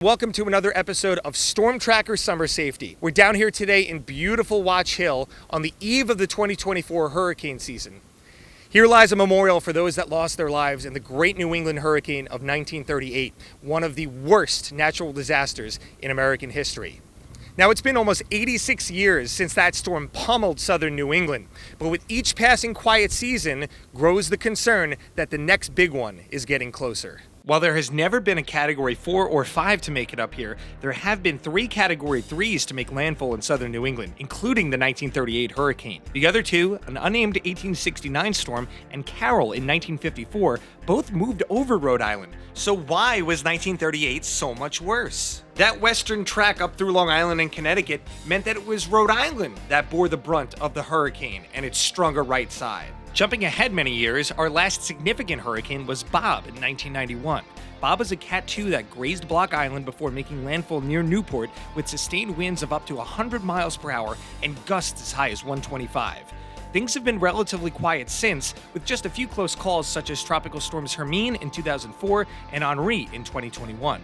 Welcome to another episode of Stormtracker Summer Safety. We're down here today in beautiful Watch Hill on the eve of the 2024 hurricane season. Here lies a memorial for those that lost their lives in the Great New England Hurricane of 1938, one of the worst natural disasters in American history. Now, it's been almost 86 years since that storm pummeled southern New England, but with each passing quiet season grows the concern that the next big one is getting closer. While there has never been a Category 4 or 5 to make it up here, there have been 3 Category 3s to make landfall in southern New England, including the 1938 hurricane. The other two, an unnamed 1869 storm and Carol in 1954, both moved over Rhode Island. So why was 1938 so much worse? That western track up through Long Island and Connecticut meant that it was Rhode Island that bore the brunt of the hurricane and its stronger right side. Jumping ahead many years, our last significant hurricane was Bob in 1991. Bob was a Cat 2 that grazed Block Island before making landfall near Newport with sustained winds of up to 100 miles per hour and gusts as high as 125. Things have been relatively quiet since, with just a few close calls such as Tropical Storms Hermine in 2004 and Henri in 2021.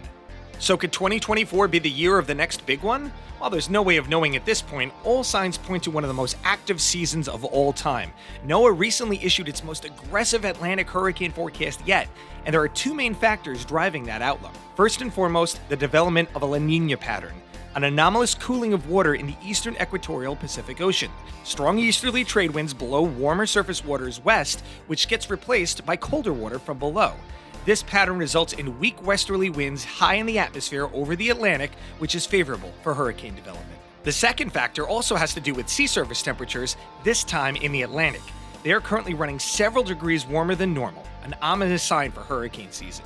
So could 2024 be the year of the next big one? While there's no way of knowing at this point, all signs point to one of the most active seasons of all time. NOAA recently issued its most aggressive Atlantic hurricane forecast yet, and there are 2 main factors driving that outlook. First and foremost, the development of a La Nina pattern, an anomalous cooling of water in the eastern equatorial Pacific Ocean. Strong easterly trade winds blow warmer surface waters west, which gets replaced by colder water from below. This pattern results in weak westerly winds high in the atmosphere over the Atlantic, which is favorable for hurricane development. The second factor also has to do with sea surface temperatures, this time in the Atlantic. They are currently running several degrees warmer than normal, an ominous sign for hurricane season.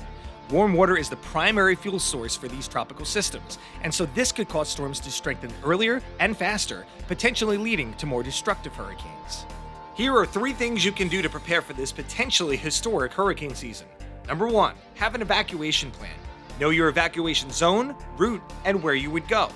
Warm water is the primary fuel source for these tropical systems, and so this could cause storms to strengthen earlier and faster, potentially leading to more destructive hurricanes. Here are 3 things you can do to prepare for this potentially historic hurricane season. Number 1, have an evacuation plan. Know your evacuation zone, route, and where you would go.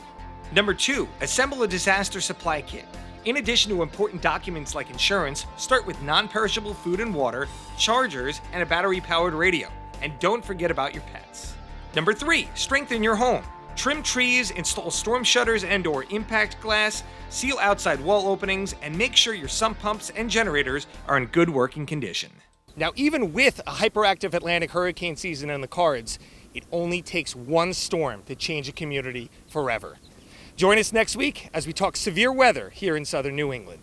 Number 2, assemble a disaster supply kit. In addition to important documents like insurance, start with non-perishable food and water, chargers, and a battery-powered radio. And don't forget about your pets. Number 3, strengthen your home. Trim trees, install storm shutters and/or impact glass, seal outside wall openings, and make sure your sump pumps and generators are in good working condition. Now, even with a hyperactive Atlantic hurricane season in the cards, it only takes one storm to change a community forever. Join us next week as we talk severe weather here in southern New England.